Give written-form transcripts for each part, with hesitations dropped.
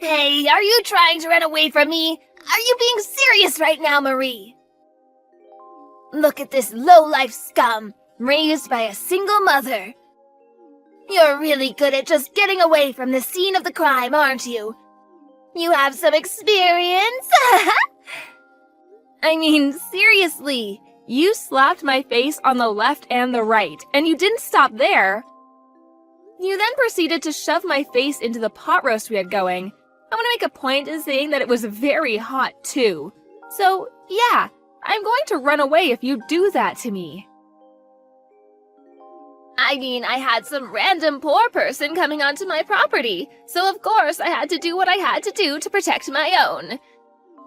Hey, are you trying to run away from me? Are you being serious right now, Marie? Look at this low-life scum, raised by a single mother. You're really good at just getting away from the scene of the crime, aren't you? You have some experience? I mean, seriously, you slapped my face on the left and the right, and you didn't stop there. You then proceeded to shove my face into the pot roast we had going. I want to make a point in saying that it was very hot, too. So, yeah, I'm going to run away if you do that to me. I mean, I had some random poor person coming onto my property, so of course I had to do what I had to do to protect my own.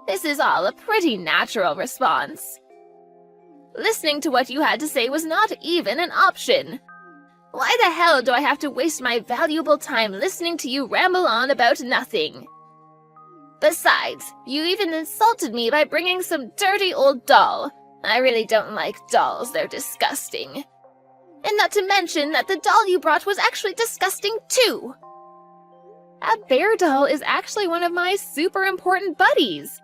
This is all a pretty natural response. Listening to what you had to say was not even an option. Why the hell do I have to waste my valuable time listening to you ramble on about nothing? Besides, you even insulted me by bringing some dirty old doll. I really don't like dolls, they're disgusting. And not to mention that the doll you brought was actually disgusting too. A bear doll is actually one of my super important buddies.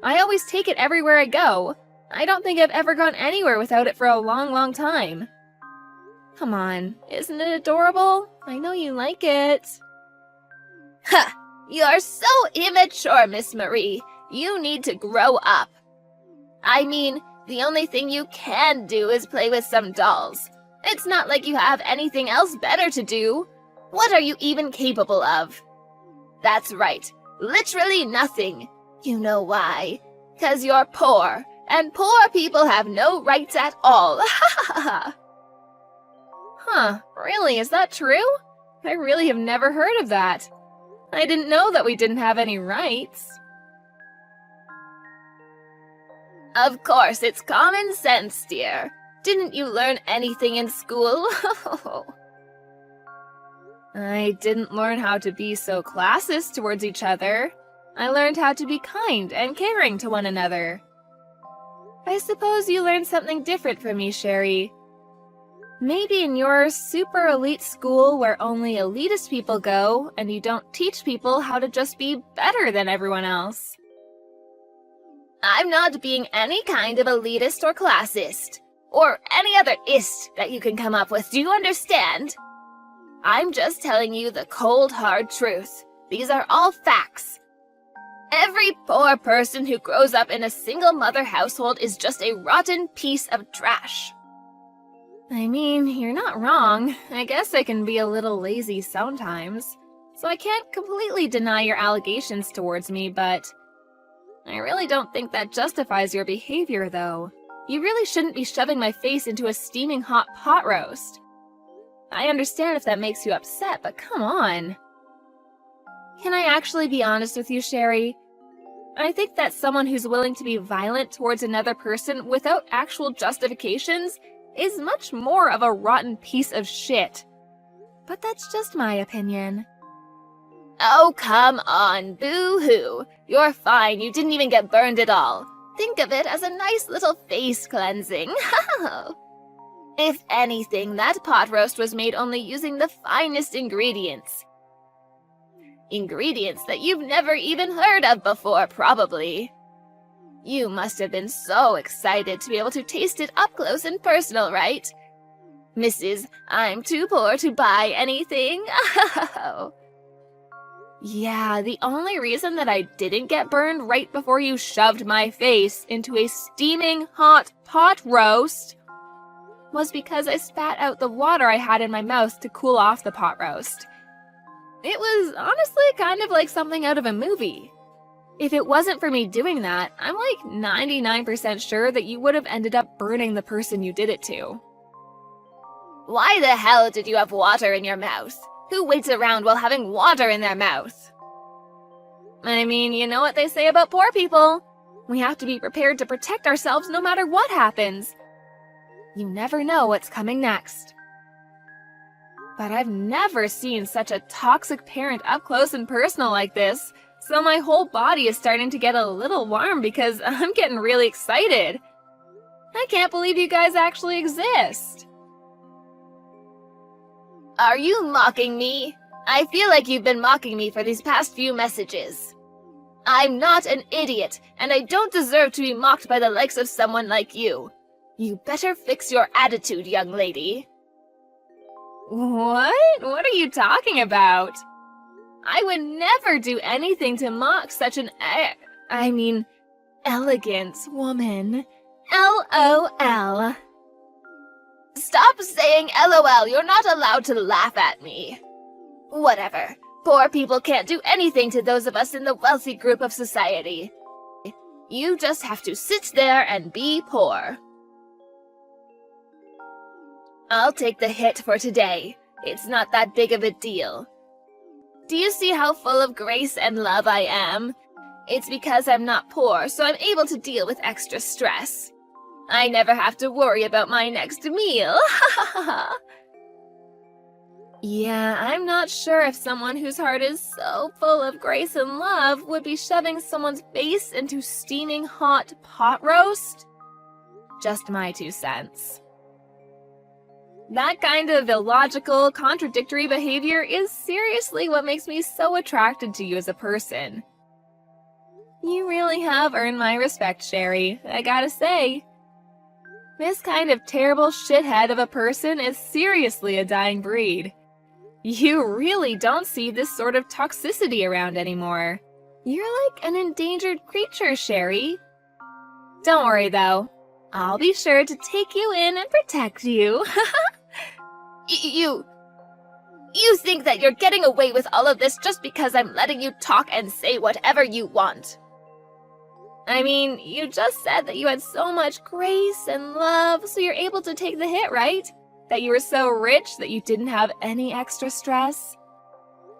I always take it everywhere I go. I don't think I've ever gone anywhere without it for a long, long time. Come on, isn't it adorable? I know you like it. Ha! You're so immature, Miss Marie. You need to grow up. I mean, the only thing you can do is play with some dolls. It's not like you have anything else better to do. What are you even capable of? That's right, literally nothing. You know why? 'Cause you're poor, and poor people have no rights at all. Ha ha ha! Huh, really, is that true? I really have never heard of that. I didn't know that we didn't have any rights. Of course, it's common sense, dear. Didn't you learn anything in school? I didn't learn how to be so classist towards each other. I learned how to be kind and caring to one another. I suppose you learned something different from me, Sherry. Maybe in your super elite school where only elitist people go and you don't teach people how to just be better than everyone else. I'm not being any kind of elitist or classist, or any other ist that you can come up with, do you understand? I'm just telling you the cold, hard truth. These are all facts. Every poor person who grows up in a single-mother household is just a rotten piece of trash. I mean, you're not wrong. I guess I can be a little lazy sometimes. So I can't completely deny your allegations towards me, but I really don't think that justifies your behavior, though. You really shouldn't be shoving my face into a steaming hot pot roast. I understand if that makes you upset, but come on. Can I actually be honest with you, Sherry? I think that someone who's willing to be violent towards another person without actual justifications is much more of a rotten piece of shit. But that's just my opinion. Oh, come on, boo-hoo. You're fine, you didn't even get burned at all. Think of it as a nice little face cleansing. If anything, that pot roast was made only using the finest ingredients. Ingredients that you've never even heard of before, probably. You must have been so excited to be able to taste it up close and personal, right? Mrs. I'm too poor to buy anything. Yeah, the only reason that I didn't get burned right before you shoved my face into a steaming hot pot roast was because I spat out the water I had in my mouth to cool off the pot roast. It was honestly kind of like something out of a movie. If it wasn't for me doing that, I'm like 99% sure that you would have ended up burning the person you did it to. Why the hell did you have water in your mouth? Who waits around while having water in their mouth? I mean, you know what they say about poor people. We have to be prepared to protect ourselves no matter what happens. You never know what's coming next. But I've never seen such a toxic parent up close and personal like this, so my whole body is starting to get a little warm because I'm getting really excited. I can't believe you guys actually exist. Are you mocking me? I feel like you've been mocking me for these past few messages. I'm not an idiot, and I don't deserve to be mocked by the likes of someone like you. You better fix your attitude, young lady. What? What are you talking about? I would never do anything to mock such an elegant woman. LOL. Stop saying LOL, you're not allowed to laugh at me. Whatever. Poor people can't do anything to those of us in the wealthy group of society. You just have to sit there and be poor. I'll take the hit for today. It's not that big of a deal. Do you see how full of grace and love I am? It's because I'm not poor, so I'm able to deal with extra stress. I never have to worry about my next meal. Yeah, I'm not sure if someone whose heart is so full of grace and love would be shoving someone's face into steaming hot pot roast. Just my 2 cents. That kind of illogical, contradictory behavior is seriously what makes me so attracted to you as a person. You really have earned my respect, Sherry, I gotta say. This kind of terrible shithead of a person is seriously a dying breed. You really don't see this sort of toxicity around anymore. You're like an endangered creature, Sherry. Don't worry, though. I'll be sure to take you in and protect you. You think that you're getting away with all of this just because I'm letting you talk and say whatever you want. I mean, you just said that you had so much grace and love, so you're able to take the hit, right? That you were so rich that you didn't have any extra stress.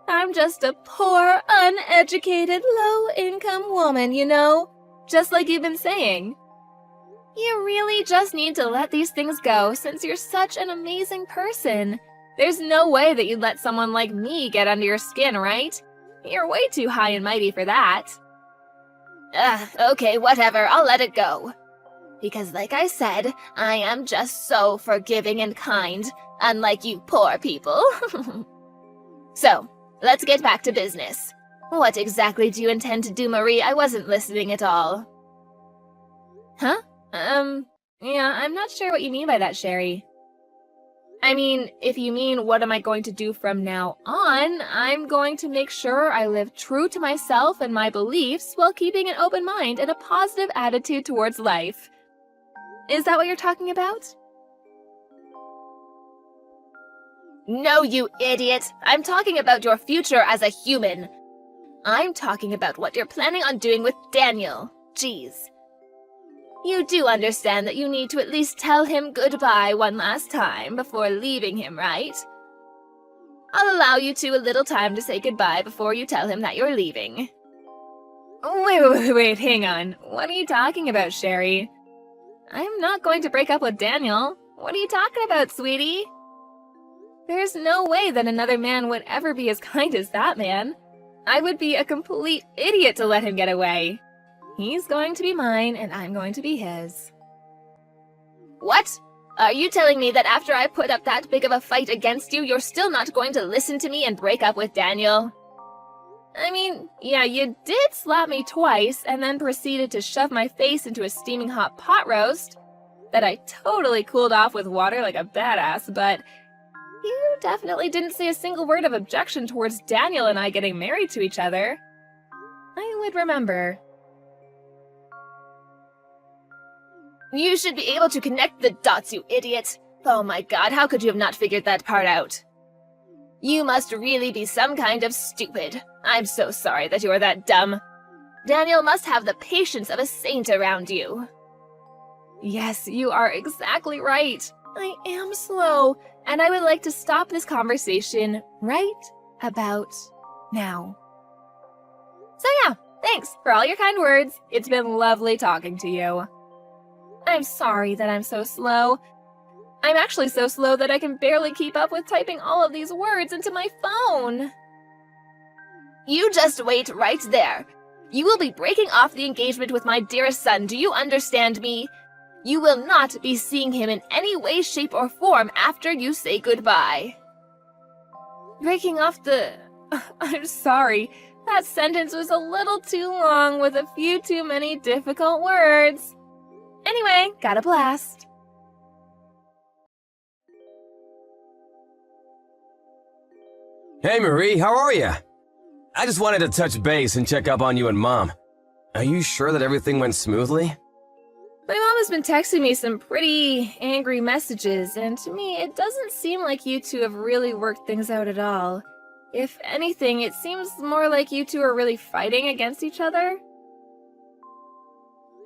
I'm just a poor, uneducated, low-income woman, you know? Just like you've been saying. You really just need to let these things go since you're such an amazing person. There's no way that you'd let someone like me get under your skin, right? You're way too high and mighty for that. Okay, whatever, I'll let it go. Because like I said, I am just so forgiving and kind, unlike you poor people. So, let's get back to business. What exactly do you intend to do, Marie? I wasn't listening at all. Huh? Yeah, I'm not sure what you mean by that, Sherry. I mean, if you mean what am I going to do from now on, I'm going to make sure I live true to myself and my beliefs while keeping an open mind and a positive attitude towards life. Is that what you're talking about? No, you idiot! I'm talking about your future as a human. I'm talking about what you're planning on doing with Daniel. Jeez. You do understand that you need to at least tell him goodbye one last time before leaving him, right? I'll allow you a little time to say goodbye before you tell him that you're leaving. Wait, hang on. What are you talking about, Sherry? I'm not going to break up with Daniel. What are you talking about, sweetie? There's no way that another man would ever be as kind as that man. I would be a complete idiot to let him get away. He's going to be mine, and I'm going to be his. What? Are you telling me that after I put up that big of a fight against you, you're still not going to listen to me and break up with Daniel? I mean, yeah, you did slap me twice, and then proceeded to shove my face into a steaming hot pot roast that I totally cooled off with water like a badass, but you definitely didn't say a single word of objection towards Daniel and I getting married to each other. I would remember. You should be able to connect the dots, you idiot. Oh my god, how could you have not figured that part out? You must really be some kind of stupid. I'm so sorry that you are that dumb. Daniel must have the patience of a saint around you. Yes, you are exactly right. I am slow, and I would like to stop this conversation right about now. So yeah, thanks for all your kind words. It's been lovely talking to you. I'm sorry that I'm so slow. I'm actually so slow that I can barely keep up with typing all of these words into my phone. You just wait right there. You will be breaking off the engagement with my dearest son, do you understand me? You will not be seeing him in any way, shape, or form after you say goodbye. Breaking off the... I'm sorry. That sentence was a little too long with a few too many difficult words. Anyway, got a blast. Hey Marie, how are ya? I just wanted to touch base and check up on you and Mom. Are you sure that everything went smoothly? My mom has been texting me some pretty angry messages, and to me, it doesn't seem like you two have really worked things out at all. If anything, it seems more like you two are really fighting against each other.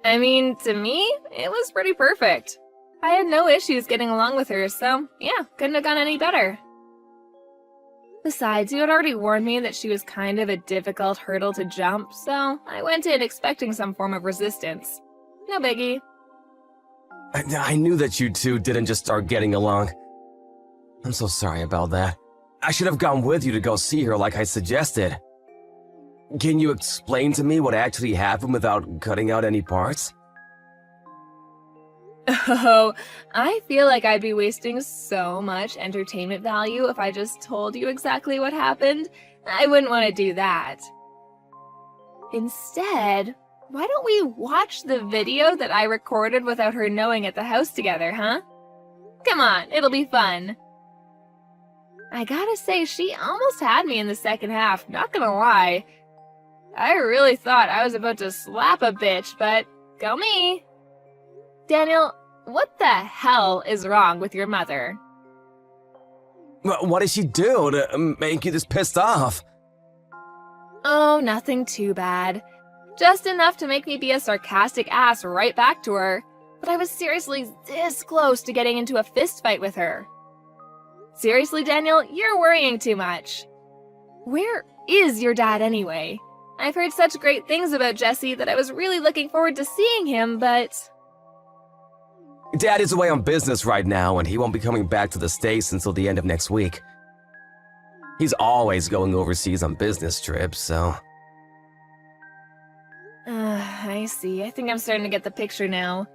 I mean, to me, it was pretty perfect. I had no issues getting along with her, so yeah, couldn't have gone any better. Besides, you had already warned me that she was kind of a difficult hurdle to jump, so I went in expecting some form of resistance. No biggie. I knew that you two didn't just start getting along. I'm so sorry about that. I should have gone with you to go see her like I suggested. Can you explain to me what actually happened without cutting out any parts? Oh, I feel like I'd be wasting so much entertainment value if I just told you exactly what happened. I wouldn't want to do that. Instead, why don't we watch the video that I recorded without her knowing at the house together, huh? Come on, it'll be fun. I gotta say, she almost had me in the second half, not gonna lie. I really thought I was about to slap a bitch, but go me. Daniel, what the hell is wrong with your mother? What did she do to make you this pissed off? Oh, nothing too bad. Just enough to make me be a sarcastic ass right back to her. But I was seriously this close to getting into a fist fight with her. Seriously, Daniel, you're worrying too much. Where is your dad anyway? I've heard such great things about Jesse that I was really looking forward to seeing him, but... Dad is away on business right now, and he won't be coming back to the States until the end of next week. He's always going overseas on business trips, so... I see. I think I'm starting to get the picture now.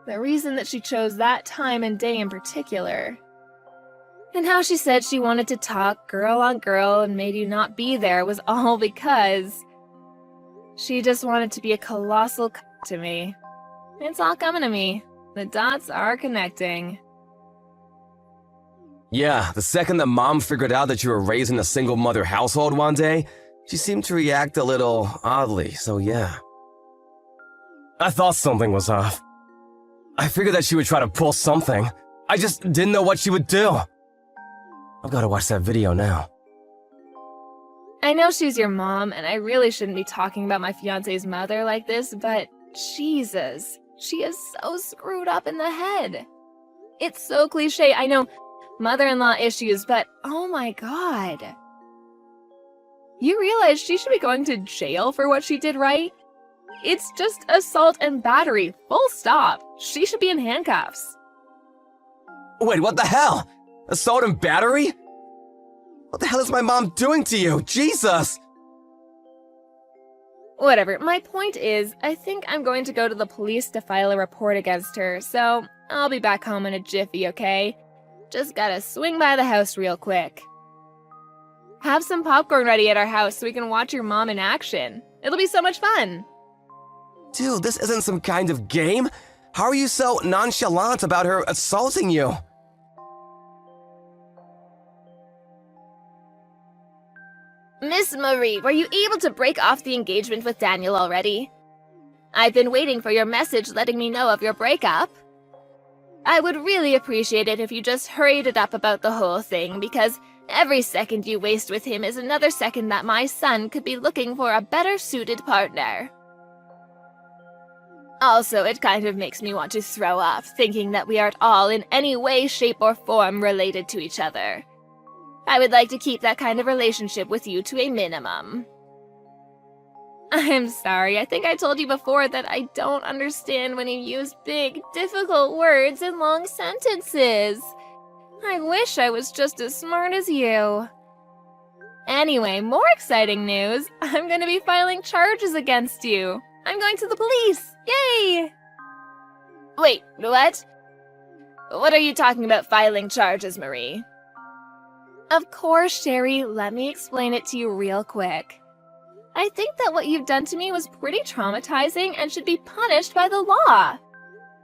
The reason that she chose that time and day in particular. And how she said she wanted to talk girl on girl and made you not be there was all because... she just wanted to be a colossal to me. It's all coming to me. The dots are connecting. Yeah, the second that Mom figured out that you were raised in a single mother household one day, she seemed to react a little oddly, so yeah. I thought something was off. I figured that she would try to pull something. I just didn't know what she would do. I've got to watch that video now. I know she's your mom, and I really shouldn't be talking about my fiancé's mother like this, but Jesus, she is so screwed up in the head. It's so cliche, I know, mother-in-law issues, but oh my god. You realize she should be going to jail for what she did, right? It's just assault and battery, full stop. She should be in handcuffs. Wait, what the hell? Assault and battery? What the hell is my mom doing to you? Jesus! Whatever, my point is, I think I'm going to go to the police to file a report against her, so I'll be back home in a jiffy, okay? Just gotta swing by the house real quick. Have some popcorn ready at our house so we can watch your mom in action. It'll be so much fun. Dude, this isn't some kind of game. How are you so nonchalant about her assaulting you? Miss Marie, were you able to break off the engagement with Daniel already? I've been waiting for your message letting me know of your breakup. I would really appreciate it if you just hurried it up about the whole thing, because every second you waste with him is another second that my son could be looking for a better suited partner. Also, it kind of makes me want to throw up, thinking that we aren't all in any way, shape, or form related to each other. I would like to keep that kind of relationship with you to a minimum. I'm sorry, I think I told you before that I don't understand when you use big, difficult words in long sentences. I wish I was just as smart as you. Anyway, more exciting news. I'm going to be filing charges against you. I'm going to the police. Yay! Wait, what? What are you talking about filing charges, Marie? Of course, Sherry, let me explain it to you real quick. I think that what you've done to me was pretty traumatizing and should be punished by the law.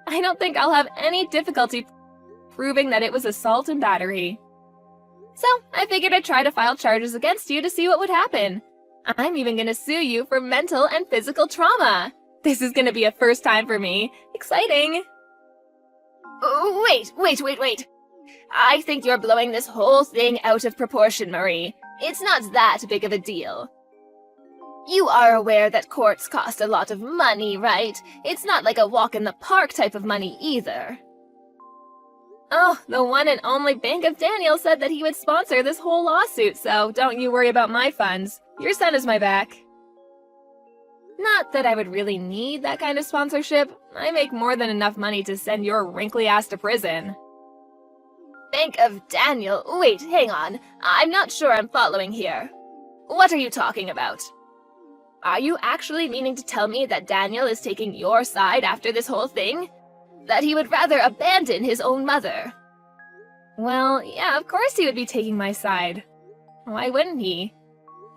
I don't think I'll have any difficulty proving that it was assault and battery. So, I figured I'd try to file charges against you to see what would happen. I'm even gonna sue you for mental and physical trauma. This is gonna be a first time for me. Exciting! Wait. I think you're blowing this whole thing out of proportion, Marie. It's not that big of a deal. You are aware that courts cost a lot of money, right? It's not like a walk in the park type of money either. Oh, the one and only Bank of Daniel said that he would sponsor this whole lawsuit, so don't you worry about my funds. Your son is my back. Not that I would really need that kind of sponsorship. I make more than enough money to send your wrinkly ass to prison. Bank of Daniel? Wait, hang on. I'm not sure I'm following here. What are you talking about? Are you actually meaning to tell me that Daniel is taking your side after this whole thing? That he would rather abandon his own mother? Well, yeah, of course he would be taking my side. Why wouldn't he?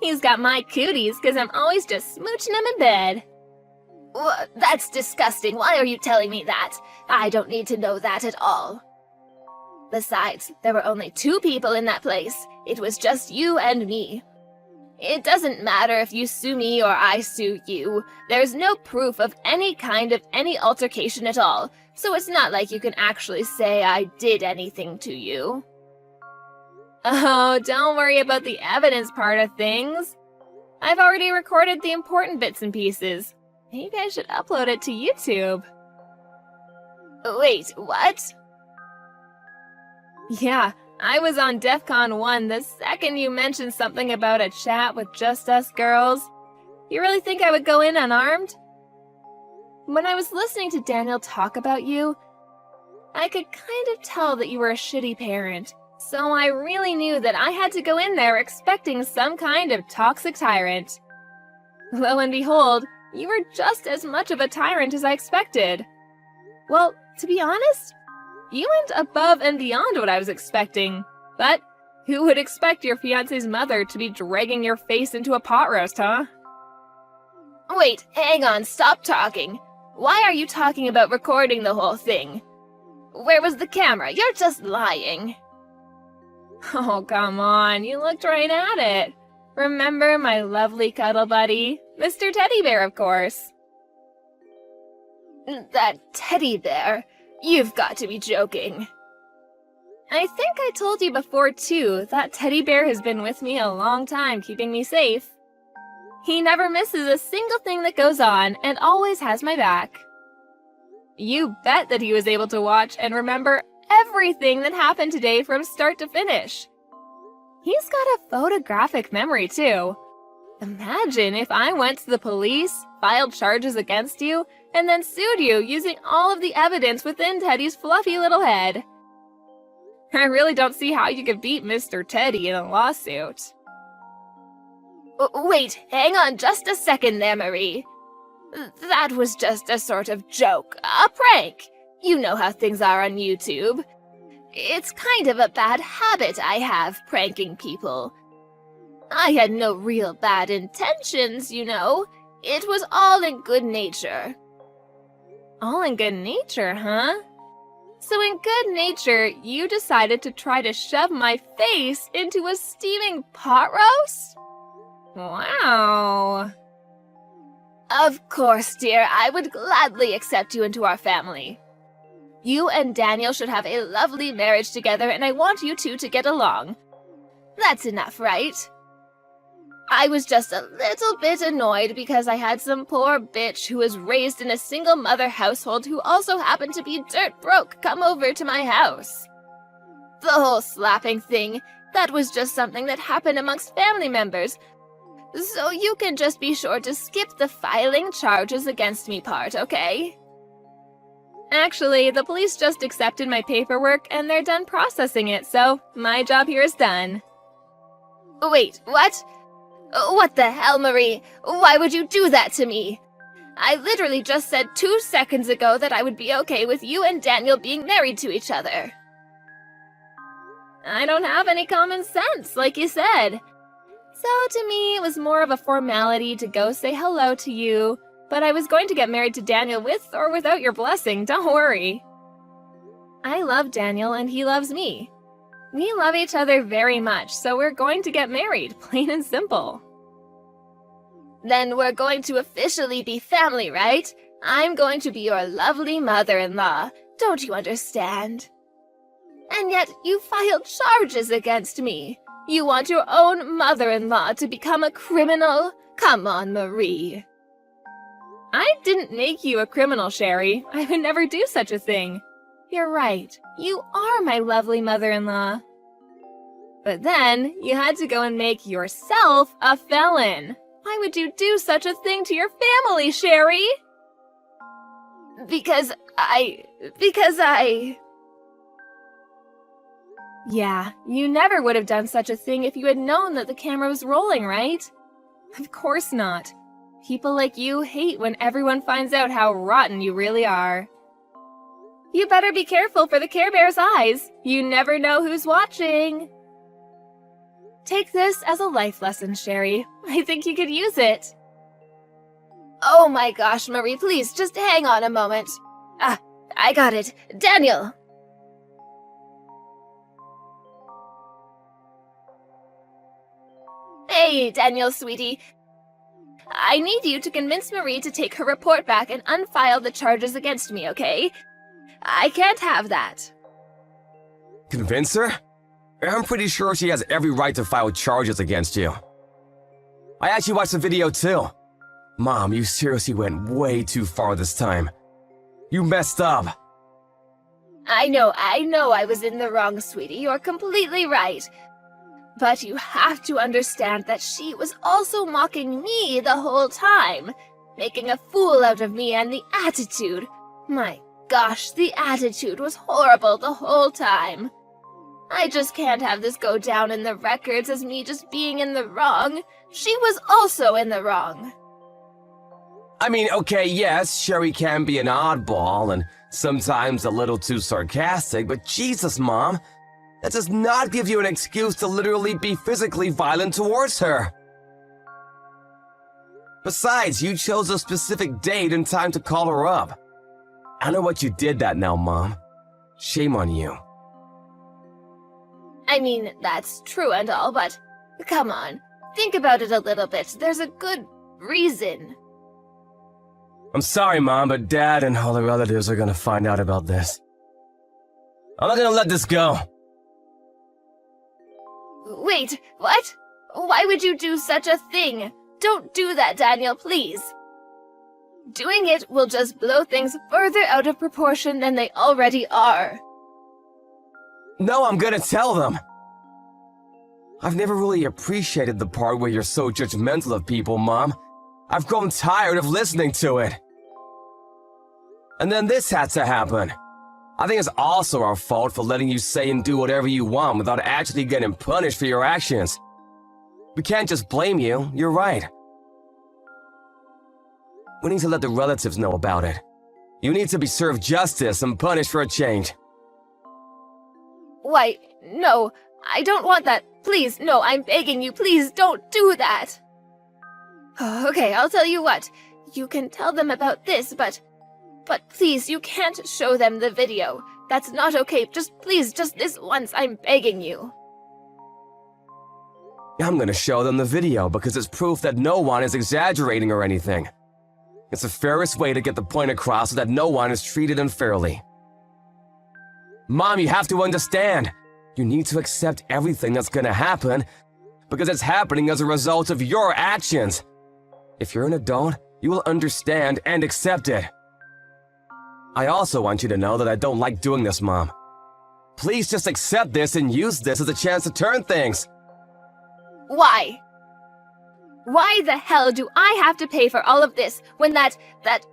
He's got my cooties because I'm always just smooching him in bed. That's disgusting. Why are you telling me that? I don't need to know that at all. Besides, there were only 2 people in that place. It was just you and me. It doesn't matter if you sue me or I sue you. There's no proof of any kind of any altercation at all, so it's not like you can actually say I did anything to you. Oh, don't worry about the evidence part of things. I've already recorded the important bits and pieces. Maybe I should upload it to YouTube. Wait, what? Yeah, I was on DEF CON 1 the second you mentioned something about a chat with just us girls. You really think I would go in unarmed? When I was listening to Daniel talk about you, I could kind of tell that you were a shitty parent. So I really knew that I had to go in there expecting some kind of toxic tyrant. Lo and behold, you were just as much of a tyrant as I expected. Well, to be honest, you went above and beyond what I was expecting. But who would expect your fiancé's mother to be dragging your face into a pot roast, huh? Wait, hang on, stop talking. Why are you talking about recording the whole thing? Where was the camera? You're just lying. Oh, come on, you looked right at it. Remember my lovely cuddle buddy? Mr. Teddy Bear, of course. That teddy bear? You've got to be joking. I think I told you before, too, that teddy bear has been with me a long time, keeping me safe. He never misses a single thing that goes on, and always has my back. You bet that he was able to watch and remember everything that happened today from start to finish. He's got a photographic memory, too. Imagine if I went to the police, filed charges against you, and then sued you using all of the evidence within Teddy's fluffy little head. I really don't see how you could beat Mr. Teddy in a lawsuit. Wait, hang on just a second there, Marie. That was just a sort of joke, a prank. You know how things are on YouTube. It's kind of a bad habit I have, pranking people. I had no real bad intentions, you know. It was all in good nature. All in good nature, huh? So in good nature, you decided to try to shove my face into a steaming pot roast? Wow. Of course, dear, I would gladly accept you into our family. You and Daniel should have a lovely marriage together, and I want you two to get along. That's enough, right? I was just a little bit annoyed because I had some poor bitch who was raised in a single-mother household who also happened to be dirt broke come over to my house. The whole slapping thing, that was just something that happened amongst family members. So you can just be sure to skip the filing charges against me part, okay? Actually, the police just accepted my paperwork and they're done processing it, so my job here is done. Wait, what? What the hell, Marie? Why would you do that to me? I literally just said 2 seconds ago that I would be okay with you and Daniel being married to each other. I don't have any common sense, like you said. So to me, it was more of a formality to go say hello to you, but I was going to get married to Daniel with or without your blessing, don't worry. I love Daniel and he loves me. We love each other very much, so we're going to get married, plain and simple. Then we're going to officially be family, right? I'm going to be your lovely mother-in-law. Don't you understand? And yet you filed charges against me. You want your own mother-in-law to become a criminal? Come on, Marie. I didn't make you a criminal, Sherry. I would never do such a thing. You're right. You are my lovely mother-in-law. But then, you had to go and make yourself a felon. Why would you do such a thing to your family, Sherry? Because I... Yeah, you never would have done such a thing if you had known that the camera was rolling, right? Of course not. People like you hate when everyone finds out how rotten you really are. You better be careful for the Care Bear's eyes. You never know who's watching. Take this as a life lesson, Sherry. I think you could use it. Oh my gosh, Marie, please, just hang on a moment. Ah, I got it. Daniel! Hey, Daniel, sweetie. I need you to convince Marie to take her report back and unfile the charges against me, okay? I can't have that. Convince her? I'm pretty sure she has every right to file charges against you. I actually watched the video too. Mom, you seriously went way too far this time. You messed up. I know I was in the wrong, sweetie. You're completely right. But you have to understand that she was also mocking me the whole time, making a fool out of me and the attitude. My gosh, the attitude was horrible the whole time. I just can't have this go down in the records as me just being in the wrong. She was also in the wrong. I mean, okay, yes, Sherry can be an oddball and sometimes a little too sarcastic, but Jesus, Mom, that does not give you an excuse to literally be physically violent towards her. Besides, you chose a specific date and time to call her up. I know what you did that now, Mom. Shame on you. I mean, that's true and all, but come on, think about it a little bit. There's a good reason. I'm sorry, Mom, but Dad and all the relatives are gonna find out about this. I'm not gonna let this go. Wait, what? Why would you do such a thing? Don't do that, Daniel, please. Doing it will just blow things further out of proportion than they already are. No, I'm gonna tell them. I've never really appreciated the part where you're so judgmental of people, Mom. I've grown tired of listening to it. And then this had to happen. I think it's also our fault for letting you say and do whatever you want without actually getting punished for your actions. We can't just blame you, you're right. We need to let the relatives know about it. You need to be served justice and punished for a change. Why, no, I don't want that. Please, no, I'm begging you, please don't do that. Okay, I'll tell you what. You can tell them about this, but please, you can't show them the video. That's not okay. Please, just this once, I'm begging you. I'm gonna show them the video because it's proof that no one is exaggerating or anything. It's the fairest way to get the point across so that no one is treated unfairly. Mom, you have to understand. You need to accept everything that's gonna happen because it's happening as a result of your actions. If you're an adult, you will understand and accept it. I also want you to know that I don't like doing this, Mom. Please just accept this and use this as a chance to turn things. Why? Why the hell do I have to pay for all of this when that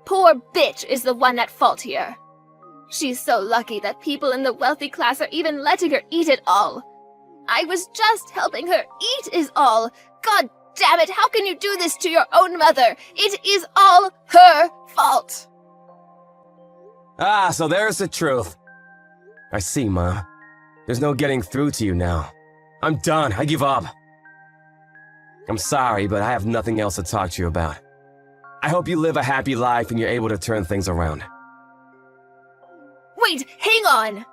poor bitch is the one at fault here? She's so lucky that people in the wealthy class are even letting her eat it all. I was just helping her eat is all. God damn it, how can you do this to your own mother? It is all her fault. Ah, so there's the truth. I see, Mom. There's no getting through to you now. I'm done. I give up. I'm sorry, but I have nothing else to talk to you about. I hope you live a happy life and you're able to turn things around. Wait, hang on!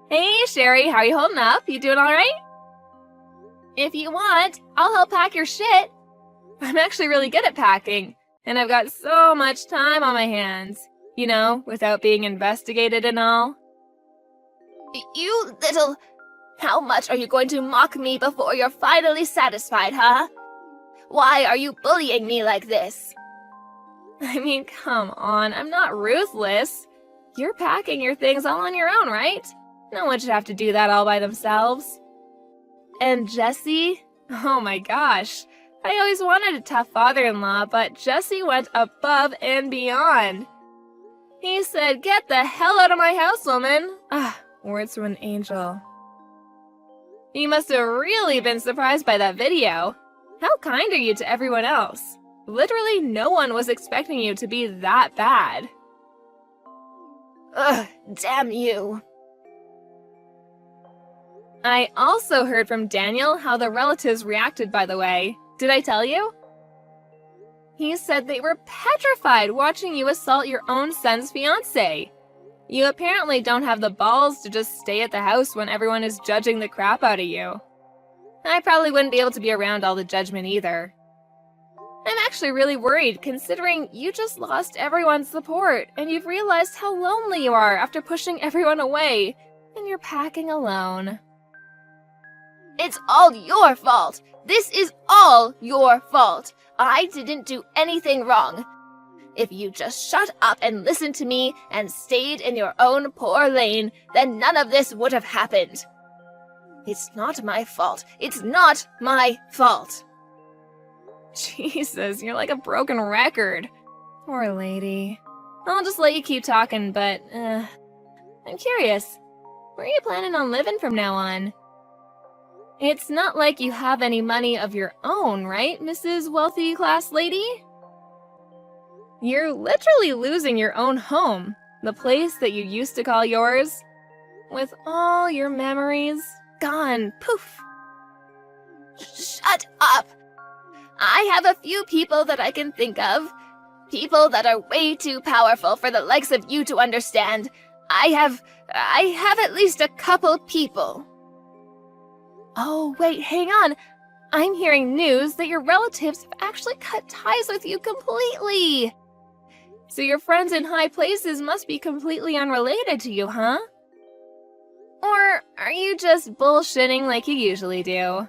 Hey, Sherry, how are you holding up? You doing all right? If you want, I'll help pack your shit. I'm actually really good at packing, and I've got so much time on my hands. You know, without being investigated and all. You little... How much are you going to mock me before you're finally satisfied, huh? Why are you bullying me like this? I mean, come on, I'm not ruthless. You're packing your things all on your own, right? No one should have to do that all by themselves. And Jesse? Oh my gosh. I always wanted a tough father-in-law, but Jesse went above and beyond. He said, "Get the hell out of my house, woman." Ah, words from an angel. You must have really been surprised by that video. How kind are you to everyone else? Literally no one was expecting you to be that bad. Ugh, damn you. I also heard from Daniel how the relatives reacted, by the way. Did I tell you? He said they were petrified watching you assault your own son's fiancée. You apparently don't have the balls to just stay at the house when everyone is judging the crap out of you. I probably wouldn't be able to be around all the judgment either. I'm actually really worried, considering you just lost everyone's support, and you've realized how lonely you are after pushing everyone away, and you're packing alone. It's all your fault. This is all your fault. I didn't do anything wrong. If you just shut up and listened to me and stayed in your own poor lane, then none of this would have happened. It's not my fault. It's not my fault. Jesus, you're like a broken record. Poor lady. I'll just let you keep talking, but, I'm curious. Where are you planning on living from now on? It's not like you have any money of your own, right, Mrs. Wealthy Class Lady? You're literally losing your own home, the place that you used to call yours, with all your memories gone, poof. Shut up! I have a few people that I can think of. People that are way too powerful for the likes of you to understand. I have at least a couple people. Oh, wait, hang on. I'm hearing news that your relatives have actually cut ties with you completely. So your friends in high places must be completely unrelated to you, huh? Or are you just bullshitting like you usually do?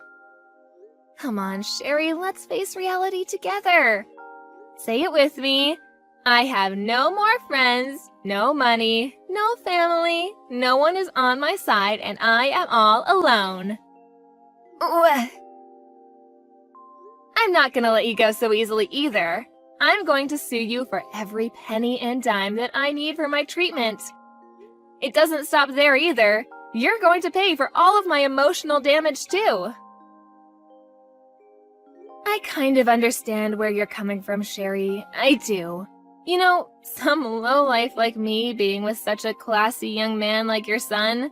Come on, Sherry, let's face reality together. Say it with me. I have no more friends, no money, no family, no one is on my side, and I am all alone. I'm not gonna let you go so easily either. I'm going to sue you for every penny and dime that I need for my treatment. It doesn't stop there either. You're going to pay for all of my emotional damage too. I kind of understand where you're coming from, Sherry. I do. You know, some lowlife like me being with such a classy young man like your son.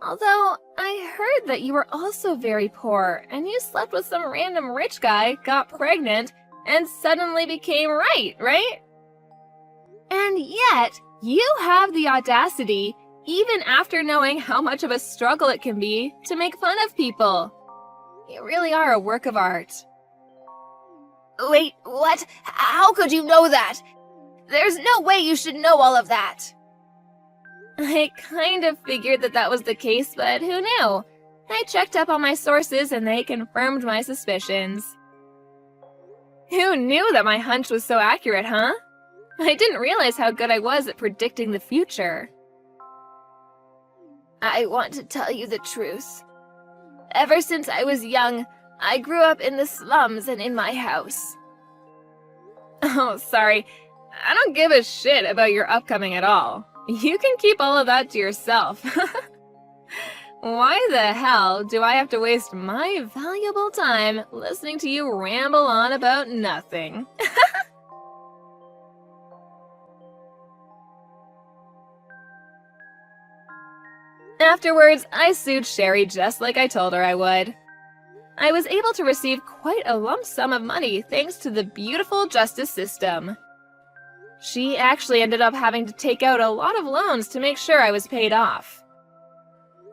Although, I heard that you were also very poor, and you slept with some random rich guy, got pregnant, and suddenly became right? And yet, you have the audacity, even after knowing how much of a struggle it can be, to make fun of people. You really are a work of art. Wait, what? How could you know that? There's no way you should know all of that. I kind of figured that was the case, but who knew? I checked up on my sources and they confirmed my suspicions. Who knew that my hunch was so accurate, huh? I didn't realize how good I was at predicting the future. I want to tell you the truth. Ever since I was young, I grew up in the slums and in my house. Oh, sorry. I don't give a shit about your upcoming at all. You can keep all of that to yourself. Why the hell do I have to waste my valuable time listening to you ramble on about nothing? Afterwards, I sued Sherry just like I told her I would. I was able to receive quite a lump sum of money thanks to the beautiful justice system. She actually ended up having to take out a lot of loans to make sure I was paid off.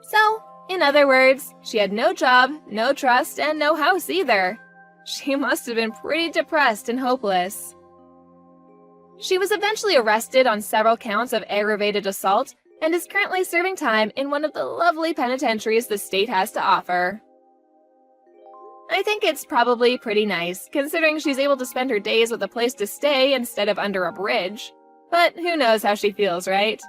So, in other words, she had no job, no trust, and no house either. She must have been pretty depressed and hopeless. She was eventually arrested on several counts of aggravated assault and is currently serving time in one of the lovely penitentiaries the state has to offer. I think it's probably pretty nice, considering she's able to spend her days with a place to stay instead of under a bridge. But who knows how she feels, right?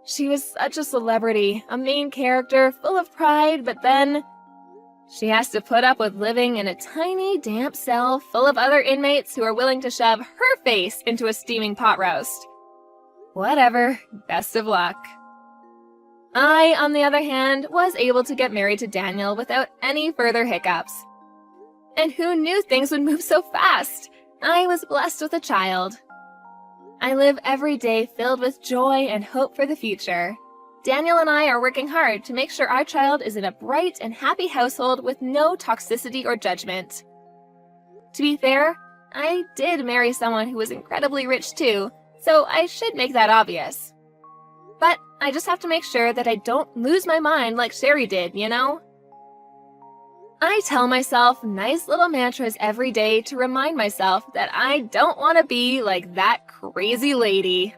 She was such a celebrity, a main character, full of pride, but then she has to put up with living in a tiny, damp cell full of other inmates who are willing to shove her face into a steaming pot roast. Whatever, best of luck. I, on the other hand, was able to get married to Daniel without any further hiccups. And who knew things would move so fast? I was blessed with a child. I live every day filled with joy and hope for the future. Daniel and I are working hard to make sure our child is in a bright and happy household with no toxicity or judgment. To be fair, I did marry someone who was incredibly rich too, so I should make that obvious. But I just have to make sure that I don't lose my mind like Sherry did, you know? I tell myself nice little mantras every day to remind myself that I don't want to be like that crazy lady.